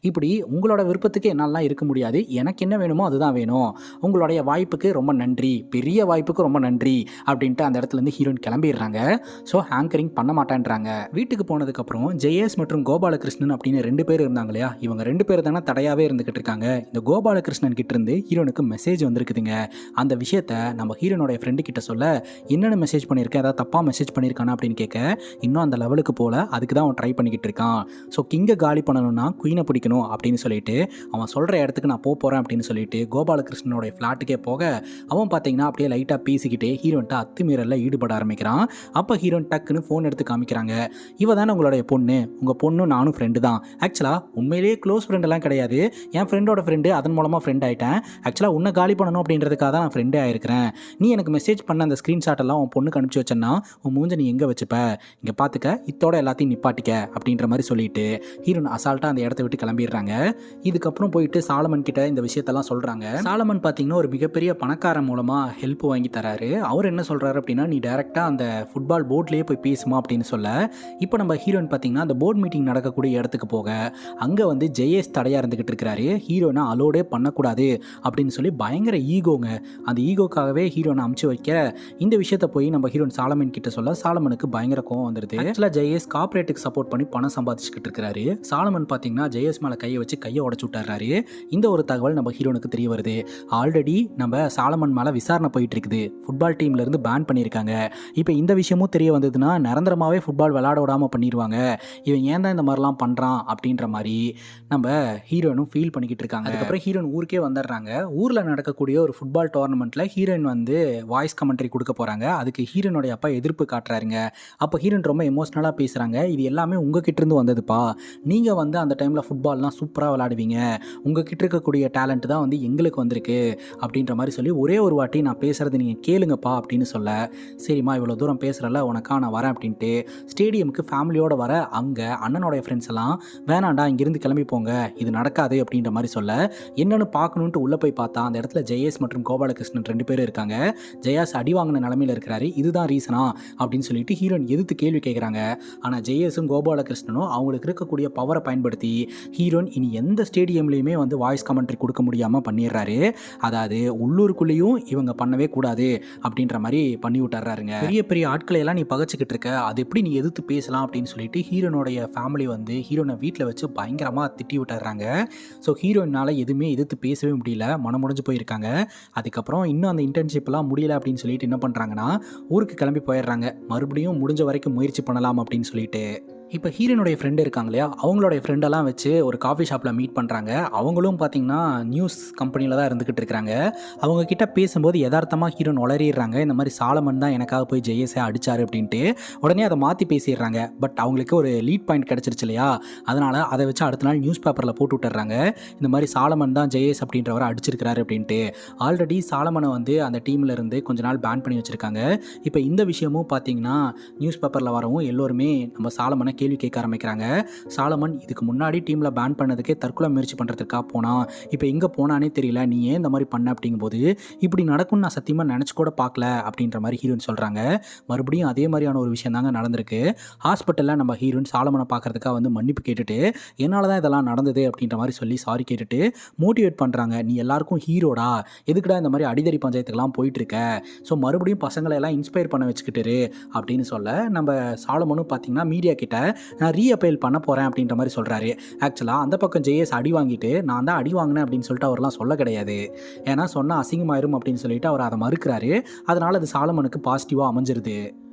S1: இப்படி உங்களோட விருப்பத்துக்கு என்னாலாம் இருக்க முடியாது, எனக்கு என்ன வேணுமோ அதுதான் வேணும், உங்களுடைய வாய்ப்புக்கு ரொம்ப நன்றி, பெரிய வாய்ப்புக்கு ரொம்ப நன்றி அப்படின்ட்டு அந்த இடத்துலேருந்து ஹீரோயின் கிளம்பிடுறாங்க. ஸோ ஆங்கரிங் பண்ண மாட்டேன்றாங்க. வீட்டுக்கு போனதுக்கப்புறம் ஜெயேஷ் மற்றும் கோபாலகிருஷ்ணன் அப்படின்னு 2 பேர் இருந்தாங்க இல்லையா, இவங்க 2 பேர் தானே தடையாகவே இருந்துகிட்டு இருக்காங்க. இந்த கோபாலகிருஷ்ணன் கிட்ட இருந்து ஹீரோனுக்கு மெசேஜ் வந்திருக்குதுங்க. அந்த விஷயத்த நம்ம ஹீரோனோட ஃப்ரெண்டு கிட்ட சொல்ல, என்னென்ன மெசேஜ் பண்ணியிருக்கேன், ஏதாவது தப்பாக மெசேஜ் பண்ணியிருக்கானா அப்படின்னு கேட்க, இன்னும் அந்த லெவலுக்கு போல, அதுக்கு தான் அவன் ட்ரை பண்ணிக்கிட்டு இருக்கான். ஸோ கிங்கை காலி பண்ணணும்னா குயினை பிடிக்கணும் அப்படின்னு சொல்லிட்டு அவன் சொல்கிற இடத்துக்கு நான் போகிறேன் அப்படின்னு சொல்லிட்டு கோபாலகிருஷ்ணனோட ஃப்ளாட்டுக்கே போக, அவன் பார்த்தீங்கன்னா அப்படியே லைட்டாக பேசிக்கிட்டே ஹீரோன்ட்ட அத்துமீறலில் ஈடுபட ஆரம்பிக்கிறான். அப்போ ஹீரோன் டக்குன்னு ஃபோன் எடுத்து காமிக்கிறாங்க. இவ தானே உங்களுடைய பொண்ணு, உங்கள் பொண்ணும் நானும் ஃப்ரெண்டு தான். ஆக்சுவலாக உண்மையிலேயே க்ளோஸ் ஃப்ரெண்டெல்லாம் கிடையாது, என் ஃப்ரெண்டோட ஃப்ரெண்டு, அதன் மூலமாக ஃப்ரெண்ட் ஆகிட்டேன். ஆக்சுவலாக உன்னை காலி பண்ணணும் அப்படின்றதுக்காக தான் நான் ஃப்ரெண்டே ஆயிருக்கிறேன். நீ எனக்கு மெசேஜ் பண்ண அந்த ஸ்க்ரீன்ஷாட் எல்லாம் உன் பொண்ணுக்கு அனுப்பிச்சி வச்சேன்னா உன் மூஞ்ச நீ எங்கே வச்சுப்ப, இங்கே பார்த்துக்க, இத்தோட எல்லாத்தையும் நிப்பாட்டிக்க அப்படின்ற மாதிரி சொல்லிட்டு ஹீரோன் அசால்ட்டாக அந்த இடத்த விட்டு கிளம்பிடுறாங்க. இதுக்கப்புறம் போயிட்டு சாலமன் கிட்ட இந்த விஷயத்தெல்லாம் சொல்கிறாங்க. சாலமன் பார்த்தீங்கன்னா ஒரு மிகப்பெரிய பணக்காரன் மூலமாக ஹெல்ப் வாங்கி தராரு. அவர் என்ன சொல்கிறாரு அப்படின்னா, நீ டேரெக்டாக அந்த ஃபுட்பால் போர்ட்லேயே போய் பேசுமா அப்படின்னு சொல்ல, இப்போ நம்ம ஹீரோயின் பார்த்தீங்கன்னா அந்த போர்ட் மீட்டிங் நடக்கக்கூடிய இடத்துக்கு போக, அங்கே வந்து ஜெயேஷ் தடையாக இருந்துக்கிட்டு இருக்கிறாரு. ஹீரோனை அலோடே பண்ணக்கூடாது அப்படின்னு சொல்லி பயங்கர ஈகோங்க. அந்த ஈகோக்காகவே ஹீரோனை அமுச்சு வைக்க, இந்த விஷயத்த போய் நம்ம ஹீரோயின் சாலமன் கிட்ட சொல்ல சாலமனுக்கு பயங்கர கோவம் வந்துடுது. ஆக்சுவலாக ஜெயேஷ் கார்பரேட்டுக்கு சப்போர்ட் பண்ணி பணம் சம்பாதிச்சுக்கிட்டு இருக்கிறாரு. சாலமன் பார்த்தீங்கன்னா ஜெயேஷ் மேலே கையை வச்சு கையை உடச்சு விட்டுறாரு. இந்த ஒரு தகவல் நம்ம ஹீரோனுக்கு தெரிய வருது. ஆல்ரெடி நம்ம சாலமன் மேலே விசாரணை போயிட்டு இருக்குது, ஃபுட்பால் டீம்ல இருந்து பேன் பண்ணியிருக்காங்க. இப்போ இந்த விஷயமும் தெரிய வந்ததுன்னா நிரந்தரமாகவே ஃபுட்பால் விளையாட விடாமல் பண்ணிடுவாங்க. இவன் ஏன் தான் இந்த மாதிரிலாம் பண்ணுறான் அப்படின்ற மாதிரி நம்ம ஹீரோனும் ஃபீல் பண்ணிக்கிட்டு இருக்காங்க. அதுக்கப்புறம் ஹீரோயின் ஊருக்கே வந்துடுறாங்க. ஊரில் நடக்கக்கூடிய ஒரு ஃபுட்பால் டோர்னமெண்ட்டில் ஹீரோயின் வந்து வாய்ஸ் கமெண்ட்ரி கொடுக்க போகிறாங்க. அதுக்கு ஹீரோனுடைய அப்பா எதிர்ப்பு காட்டுறாருங்க. அப்போ ஹீரோயின் ரொம்ப எமோஷ்னலாக பேசுகிறாங்க. இது எல்லாமே உங்ககிட்ட இருந்து வந்ததுப்பா, நீங்கள் வந்து அந்த டைமில் ஃபுட்பால்லாம் சூப்பராக விளையாடுவீங்க, உங்ககிட்ட இருக்கக்கூடிய டேலண்ட் தான் வந்து எங்களுக்கு வந்திருக்கு அப்படின்ற மாதிரி சொல்லி, ஒரே ஒரு வாட்டி நான் பேசுகிறது நீங்கள் கேளுங்கப்பா அப்படின்னு சொல்ல, சரிம்மா இவ்வளோ தூரம் பேசுகிறல உனக்கா நான் வரேன் அப்படின்ட்டு ஸ்டேடியமுக்கு ஃபேமிலியோடு வர, அங்கே அண்ணனோடைய ஃப்ரெண்ட்ஸ் எல்லாம் வேணாண்டா இங்கேருந்து கிளம்பி போங்க, இது நடக்காது அப்படின்ற மாதிரி சொல்ல, என்னென்னு பார்க்கணுன்ட்டு உள்ளே போய் பார்த்தா அந்த இடத்துல ஜெயேஷ் மற்றும் கோபாலகிருஷ்ணன் 2 பேரும் இருக்காங்க. ஜெயாஸ் அடி வாங்கின நிலமையில் இருக்கிறாரு. இதுதான் ரீசனா அப்படின்னு சொல்லிட்டு ஹீரோயின் எதிர்த்து கேள்வி கேட்குறாங்க. ஆனால் ஜெயேஷும் கோபாலகிருஷ்ணனும் அவங்களுக்கு இருக்கக்கூடிய பவரை பயன்படுத்தி ஹீரோயின் இனி எந்த ஸ்டேடியம்லேயுமே வந்து வாய்ஸ் கமெண்ட்ரி கொடுக்க முடியாமல் பண்ணிடுறாரு. அதாவது உள்ளூருக்குள்ளேயும் இவங்க பண்ணவே கூடாது அப்படின்ற மாதிரி பண்ணி விட்டுறாருங்க. பெரிய பெரிய ஆட்களை எல்லாம் நீ பகச்சிக்கிட்டு இருக்க, அது எப்படி நீ எதிர்த்து பேசலாம் அப்படின்னு சொல்லிட்டு ஹீரோனுடைய ஃபேமிலி வந்து ஹீரோனை வீட்டில் வச்சு பயங்கரமாக திட்டி விட்டுறாங்க. ஸோ ஹீரோயினால் எதுவுமே எதிர்த்து பேசவே முடியல, மனம் முடிஞ்சு போயிருக்காங்க. அதுக்கப்புறம் இன்னும் அந்த இன்டர்ன்ஷிப்லாம் முடியல அப்படின்னு சொல்லிட்டு என்ன பண்ணுறாங்கன்னா ஊருக்கு கிளம்பி போயிடுறாங்க. மறுபடியும் முடிஞ்ச வரைக்கும் முயற்சி பண்ணலாம் அப்படின்னு சொல்லிட்டு இப்போ ஹீரோனுடைய ஃப்ரெண்டு இருக்காங்க இல்லையா, அவங்களுடைய ஃப்ரெண்டெல்லாம் வச்சு ஒரு காஃபி ஷாப்பில் மீட் பண்ணுறாங்க. அவங்களும் பார்த்திங்கன்னா நியூஸ் கம்பெனியில் தான் இருந்துக்கிட்டு இருக்கிறாங்க. அவங்கக்கிட்ட பேசும்போது யதார்த்தமாக ஹீரோன் உளறிடுறாங்க, இந்த மாதிரி சாலமன் தான் எனக்காக போய் ஜெயேஷை அடித்தார் அப்படின்ட்டு. உடனே அதை மாற்றி பேசிடுறாங்க. பட் அவங்களுக்கு ஒரு லீட் பாயிண்ட் கிடச்சிருச்சு இல்லையா, அதனால் அதை வச்சு அடுத்த நாள் நியூஸ் பேப்பரில் போட்டு விட்டுறாங்க, இந்த மாதிரி சாலமன் தான் ஜெயேஷ் அப்படின்றவரை அடிச்சிருக்கிறாரு அப்படின்ட்டு. ஆல்ரெடி சாலமனை வந்து அந்த டீமில் இருந்து கொஞ்ச நாள் பேன் பண்ணி வச்சுருக்காங்க. இப்போ இந்த விஷயமும் பார்த்திங்கன்னா நியூஸ் பேப்பரில் வரவும் எல்லோருமே நம்ம சாலமனை கேள்வி கேட்க ஆரம்பிக்கிறாங்க. சாலமன் இதுக்கு முன்னாடி டீமில் பேன் பண்ணதுக்கே தற்கொலை முயற்சி பண்ணுறதுக்காக போனான், இப்போ எங்கே போனானே தெரியல, நீ ஏன் இந்த மாதிரி பண்ண அப்படிங்கும்போது இப்படி நடக்கும்னு நான் சத்தியமாக நினச்சி கூட பார்க்கல அப்படின்ற மாதிரி ஹீரோயின் சொல்கிறாங்க. மறுபடியும் அதே மாதிரியான ஒரு விஷயம் தாங்க நடந்திருக்கு. ஹாஸ்பிட்டலில் நம்ம ஹீரோயின் சாலமனை பார்க்கறதுக்காக வந்து மன்னிப்பு கேட்டுட்டு என்னால் தான் இதெல்லாம் நடந்தது அப்படின்ற மாதிரி சொல்லி சாரி கேட்டுட்டு மோட்டிவேட் பண்ணுறாங்க. நீ எல்லாருக்கும் ஹீரோடா, எதுக்குடா இந்த மாதிரி அடிதடி பஞ்சாயத்துக்கெல்லாம் போயிட்டுருக்க, ஸோ மறுபடியும் பசங்களை எல்லாம் இன்ஸ்பயர் பண்ண வச்சுக்கிட்டு அப்படின்னு சொல்ல நம்ம சாலமனும் பார்த்தீங்கன்னா மீடியா கிட்ட நான் ரீஅப்பீல் பண்ண போகிறேன் அப்படின்ற மாதிரி சொல்கிறாரு. ஆக்சுவலாக அந்த பக்கம் ஜேஎஸ் அடி வாங்கிட்டு நான் தான் அடி வாங்கினேன் அப்படின்னு சொல்லிட்டு அவர்லாம் சொல்ல கிடையாது, ஏன்னா சொன்னால் அசிங்கமாயிரும் அப்படின்னு சொல்லிட்டு அவர் அதை மறுக்கிறாரு. அதனால் அது சாலமனுக்கு பாசிட்டிவாக அமைஞ்சிருது.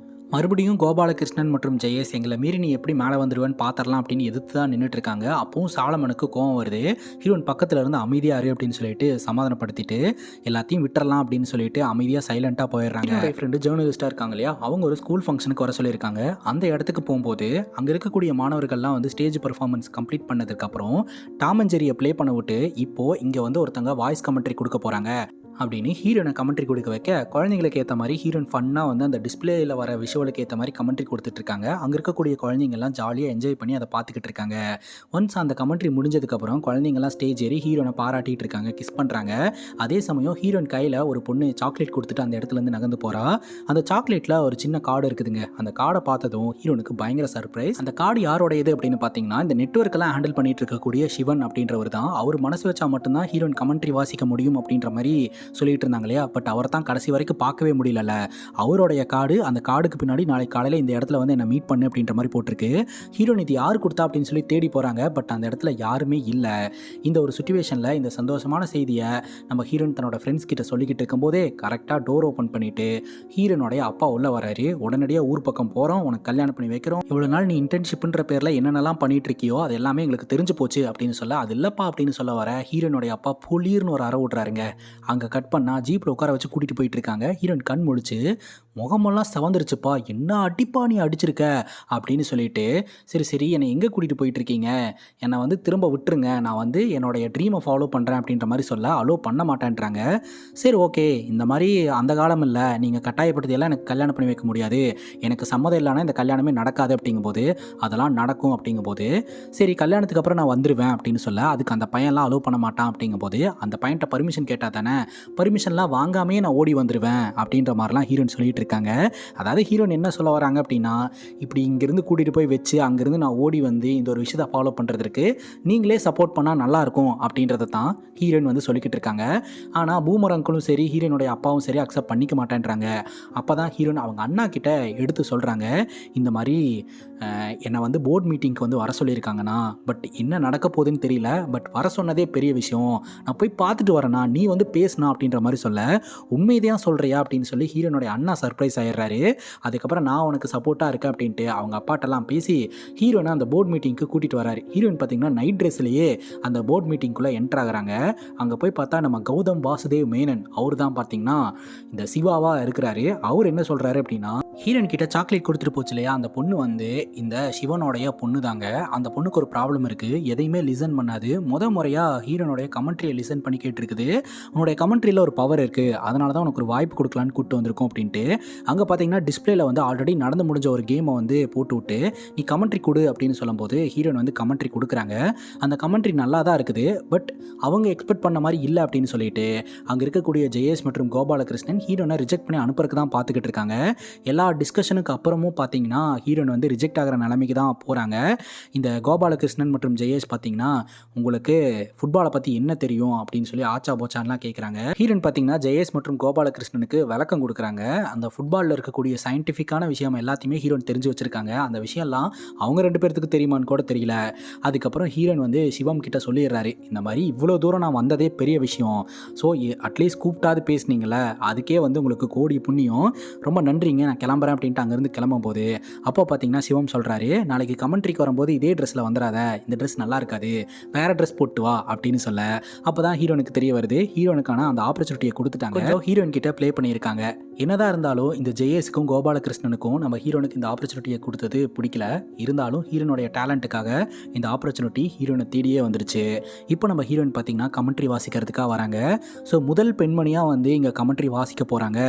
S1: மறுபடியும் கோபாலகிருஷ்ணன் மற்றும் ஜெயேஷ் எங்களை மீறி நீ எப்படி மேலே வந்துடுவேன்னு பார்த்துடலாம் அப்படின்னு எதிர்த்து தான் நின்றுட்டுருக்காங்க. அப்பவும் சாலமனுக்கு கோவம் வருது. ஹீரோயின் பக்கத்தில் இருந்து அமைதியாக இரு அப்படின்னு சொல்லிட்டு சமாதானப்படுத்திட்டு எல்லாத்தையும் விட்டுறலாம் அப்படின்னு சொல்லிட்டு அமைதியாக சைலண்ட்டாக போயிடுறாங்க. என் ஃப்ரெண்டு ஜேர்னலிஸ்ட்டாக இருக்காங்க இல்லையா, அவங்க ஒரு ஸ்கூல் ஃபங்க்ஷனுக்கு வர சொல்லியிருக்காங்க. அந்த இடத்துக்கு போகும்போது அங்கே இருக்கக்கூடிய மாணவர்கள்லாம் வந்து ஸ்டேஜ் பர்ஃபார்மன்ஸ் கம்ப்ளீட் பண்ணதுக்கப்புறம் டாம் அண்ட் ஜெர்ரியை ப்ளே பண்ண விட்டு இப்போது இங்கே வந்து ஒருத்தங்க வாய்ஸ் கமெண்ட்ரி கொடுக்க போகிறாங்க அப்படின்னு ஹீரோனை கமெண்ட்ரி கொடுக்க வைக்க குழந்தைங்களுக்கு ஏற்ற மாதிரி ஹீரோயின் ஃபன்னாக வந்து அந்த டிஸ்பிளேயில் வர விஷுவலுக்கு ஏற்ற மாதிரி கமெண்ட்ரி கொடுத்துட்ருக்காங்க. அங்கே இருக்கக்கூடிய குழந்தைங்கள்லாம் ஜாலியாக என்ஜாய் பண்ணி அதை பார்த்துக்கிட்டு இருக்காங்க. ஒன்ஸ் அந்த கமெண்ட்ரி முடிஞ்சதுக்கப்புறம் குழந்தைங்கள்லாம் ஸ்டேஜ் ஏறி ஹீரோனை பாராட்டிகிட்டு இருக்காங்க, கிஸ் பண்ணுறாங்க. அதே சமயம் ஹீரோயின் கையில் ஒரு பொண்ணு சாக்லேட் கொடுத்துட்டு அந்த இடத்துலேருந்து நகர்ந்து போகிறா. அந்த சாக்லேட்டில் ஒரு சின்ன கார்டு இருக்குதுங்க. அந்த கார்டை பார்த்ததும் ஹீரோனுக்கு பயங்கர சர்ப்ரைஸ். அந்த கார்டு யாரோடையது அப்படின்னு பார்த்தீங்கன்னா இந்த நெட்வொர்க்கெல்லாம் ஹேண்டில் பண்ணிட்டு இருக்கக்கூடிய சிவன் அப்படின்றவர் தான். அவர் மனசு வச்சா மட்டும்தான் ஹீரோயின் கமெண்ட்ரி வாசிக்க முடியும் அப்படின்ற மாதிரி சொல்லிட்டு இருந்தாங்க இல்லையா. பட் அவர் தான் கடைசி வரைக்கும் பார்க்கவே முடியல. அவருடைய கார்டு, அந்த கார்டுக்கு பின்னாடி நாளைக்கு காலையில் இந்த இடத்துல வந்து என்னை மீட் பண்ணு அப்படின்ற மாதிரி போட்டிருக்கு. ஹீரோயின் இது யார் கொடுத்தா அப்படின்னு சொல்லி தேடி போகிறாங்க. பட் அந்த இடத்துல யாருமே இல்லை. இந்த ஒரு சுச்சுவேஷனில் இந்த சந்தோஷமான செய்தியை நம்ம ஹீரோயின் தன்னோட ஃப்ரெண்ட்ஸ் கிட்ட சொல்லிக்கிட்டு இருக்கும்போதே கரெக்டாக டோர் ஓப்பன் பண்ணிட்டு ஹீரோனுடைய அப்பா உள்ள வராரு. உடனடியாக ஊர் பக்கம் போகிறோம், உனக்கு கல்யாணம் பண்ணி வைக்கிறோம், இவ்வளோ நாள் நீ இன்டர்ன்ஷிப்ன்ற பேரில் என்னென்னலாம் பண்ணிட்டு இருக்கியோ அது எல்லாமே எங்களுக்கு தெரிஞ்சு போச்சு அப்படின்னு சொல்ல, அது இல்லைப்பா அப்படின்னு சொல்ல வர ஹீரோனுடைய அப்பா புளிர்னு ஒரு அறை விட்றாருங்க. அங்கே கட் பண்ணால் ஜீப்பில் உட்கார வச்சு கூட்டிகிட்டு போயிட்டு இருக்காங்க. ஹீரோயின் கண் முடிச்சு முகமெல்லாம் செவந்துருச்சுப்பா, என்ன அடிப்பா நீ அடிச்சிருக்க அப்படின்னு சொல்லிட்டு சரி சரி என்னை எங்கே கூட்டிகிட்டு போயிட்டு இருக்கீங்க, என்னை வந்து திரும்ப விட்டுருங்க, நான் வந்து என்னுடைய ட்ரீமை ஃபாலோ பண்ணுறேன் அப்படின்ற மாதிரி சொல்ல அலோ பண்ண மாட்டேன்றாங்க. சரி ஓகே, இந்த மாதிரி அந்த காலம் இல்லை, நீங்கள் கட்டாயப்படுத்தியெல்லாம் எனக்கு கல்யாணம் பண்ணி வைக்க முடியாது, எனக்கு சம்மதம் இல்லைனா இந்த கல்யாணமே நடக்காது அப்படிங்கும்போது அதெல்லாம் நடக்கும் அப்படிங்கும்போது சரி கல்யாணத்துக்கு அப்புறம் நான் வந்துடுவேன் அப்படின்னு சொல்ல அதுக்கு அந்த பையன்லாம் அலோ பண்ண மாட்டான். அப்படிங்கும்போது அந்த பையன்கிட்ட பர்மிஷன் கேட்டால் தானே, பர்மிஷன்லாம் வாங்காமே நான் ஓடி வந்துடுவேன் அப்படின்ற மாதிரிலாம் ஹீரோயின் சொல்லிட்டு இருக்காங்க. அதாவது ஹீரோயின் என்ன சொல்ல வராங்க அப்படின்னா, இப்படி இங்கேருந்து கூட்டிகிட்டு போய் வச்சு அங்கேருந்து நான் ஓடி வந்து இந்த ஒரு விஷயத்தை ஃபாலோ பண்ணுறதுக்கு நீங்களே சப்போர்ட் பண்ணால் நல்லாயிருக்கும் அப்படின்றத தான் ஹீரோயின் வந்து சொல்லிக்கிட்டு இருக்காங்க. ஆனால் பூமர் அங்கிளும் சரி ஹீரோயினுடைய அப்பாவும் சரி அக்செப்ட் பண்ணிக்க மாட்டேன்றாங்க. அப்போ தான் ஹீரோயின் அவங்க அண்ணா கிட்ட எடுத்து சொல்கிறாங்க, இந்த மாதிரி என்னை வந்து போர்ட் மீட்டிங்க்கு வந்து வர சொல்லியிருக்காங்கண்ணா, பட் என்ன நடக்க போகுதுன்னு தெரியல, பட் வர சொன்னதே பெரிய விஷயம், நான் போய் பார்த்துட்டு வரேண்ணா, நீ வந்து பேசுனா அப்படின்ற மாதிரி சொல்ல உண்மையதான் சொல்கிறியா அப்படின்னு சொல்லி ஹீரோனுடைய அண்ணா சர்ப்ரைஸ் ஆகிடுறாரு. அதுக்கப்புறம் நான் உனக்கு சப்போர்ட்டாக இருக்கேன் அப்படின்ட்டு அவங்க அப்பாட்டெல்லாம் பேசி ஹீரோனை அந்த போர்ட் மீட்டிங்க்கு கூட்டிகிட்டு வராரு. ஹீரோயின் பார்த்தீங்கன்னா நைட் ட்ரெஸ்லேயே அந்த போர்ட் மீட்டிங்குள்ளே என்ட்ரு ஆகுறாங்க. அங்கே போய் பார்த்தா நம்ம கௌதம் வாசுதேவ் மேனன் அவர் தான் பார்த்தீங்கன்னா இந்த சிவாவாக இருக்கிறாரு. அவர் என்ன சொல்கிறாரு அப்படின்னா, ஹீரோயின் கிட்ட சாக்லேட் கொடுத்துட்டு போச்சு இல்லையா, அந்த பொண்ணு வந்து இந்த சிவனுடைய பொண்ணு தாங்க. அந்த பொண்ணுக்கு ஒரு ப்ராப்ளம் இருக்குது, எதையுமே லிசன் பண்ணாது. முறையாக ஹீரோனுடைய கமெண்ட்ரியை லிசன் பண்ணி கேட்டிருக்குது. உன்னுடைய கமெண்ட்ரியில் ஒரு பவர் இருக்குது, அதனால தான் உனக்கு ஒரு வாய்ப்பு கொடுக்கலான்னு கூப்பிட்டு வந்திருக்கோம் அப்படின்ட்டு அங்கே பார்த்தீங்கன்னா டிஸ்பிளேல வந்து ஆல்ரெடி நடந்து முடிஞ்ச ஒரு கேமை வந்து போட்டு விட்டு நீ கமெண்ட்ரி கொடு அப்படின்னு சொல்லும்போது ஹீரோயின் வந்து கமெண்ட்ரி கொடுக்குறாங்க. அந்த கமெண்ட்ரி நல்லா தான் இருக்குது, பட் அவங்க எக்ஸ்பெக்ட் பண்ண மாதிரி இல்லை அப்படின்னு சொல்லிட்டு அங்கே இருக்கக்கூடிய ஜெயேஷ் மற்றும் கோபாலகிருஷ்ணன் ஹீரோனை ரிஜெக்ட் பண்ணி அனுப்புறதுக்கு தான் பார்த்துக்கிட்டு இருக்காங்க. எல்லா டிஸ்கஷனுக்கு அப்புறமும் பார்த்தீங்கன்னா ஹீரோயின் வந்து ரிஜெக்ட் ஆகிற நிலைமைக்கு தான் போகிறாங்க. இந்த கோபாலகிருஷ்ணன் மற்றும் ஜெயேஷ் பார்த்தீங்கன்னா உங்களுக்கு ஃபுட்பாலை பற்றி என்ன தெரியும் அப்படின்னு சொல்லி ஆச்சா போச்சான்லாம் கேட்குறாங்க. ஹீரோயின் பார்த்தீங்கன்னா ஜெயேஷ் மற்றும் கோபாலகிருஷ்ணனுக்கு விளக்கம் கொடுக்குறாங்க. அந்த ஃபுட்பாலில் இருக்கக்கூடிய சயின்டிஃபிக்கான விஷயம் எல்லாத்தையுமே ஹீரோயின் தெரிஞ்சு வச்சுருக்காங்க. அந்த விஷயம்லாம் அவங்க 2 பேர்த்துக்கு தெரியுமான்னு கூட தெரியல. அதுக்கப்புறம் ஹீரோயின் வந்து சிவம் கிட்ட சொல்லிடுறாரு, இந்த மாதிரி இவ்வளோ தூரம் நான் வந்ததே பெரிய விஷயம், ஸோ அட்லீஸ்ட் கூப்பிட்டாது பேசுனீங்களே அதுக்கே வந்து உங்களுக்கு கோடி புண்ணியம், ரொம்ப நன்றிங்க, நான் கிளம்புறேன் அப்படின்ட்டு அங்கேருந்து கிளம்பும் போது அப்போ பார்த்தீங்கன்னா சிவம் சொல்கிறாரு, நாளைக்கு கமெண்ட்ரிக்கு வரும்போது இதே ட்ரெஸ்ஸில் வந்துடாத, இந்த ட்ரெஸ் நல்லா இருக்காது, வேறு ட்ரெஸ் போட்டு வா அப்படின்னு சொல்ல அப்போ தான் ஹீரோனுக்கு தெரிய வருது, ஹீரோனுக்கான அந்த ஆப்பர்ச்சுனிட்டியை கொடுத்துட்டாங்க. ஹீரோயின் கிட்ட ப்ளே பண்ணியிருக்காங்க. என்னதான் இருந்தாலும் இந்த ஜெயேஸுக்கும் கோபாலகிருஷ்ணனுக்கும் நம்ம ஹீரோனுக்கு இந்த ஆப்பர்ச்சுனிட்டியை கொடுத்தது பிடிக்கல. இருந்தாலும் ஹீரோனுடைய டேலண்ட்டுக்காக இந்த ஆப்பர்ச்சுனிட்டி ஹீரோனை தேடியே வந்துருச்சு. இப்போ நம்ம ஹீரோயின் பார்த்தீங்கன்னா கமெண்ட்ரி வாசிக்கிறதுக்காக வராங்க. ஸோ முதல் பெண்மணியாக வந்து இங்கே கமெண்ட்ரி வாசிக்க போகிறாங்க.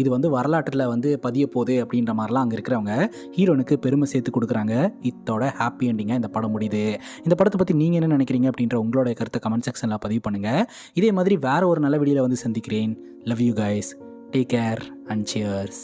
S1: இது வந்து வரலாற்றில் வந்து பதிய போகுது அப்படின்ற மாதிரிலாம் அங்கே இருக்கிறவங்க ஹீரோனுக்கு பெருமை சேர்த்து கொடுக்குறாங்க. இதோட ஹாப்பி எண்டிங்காக இந்த படம் முடியுது. இந்த படத்தை பற்றி நீங்கள் என்ன நினைக்கிறீங்க அப்படின்ற உங்களோட கருத்தை கமெண்ட் செக்ஷனில் பதிவு பண்ணுங்கள். இதே மாதிரி வேறு ஒரு நல்ல வீடியோவில் வந்து சந்திக்கிறேன். Love you guys. Take care and cheers.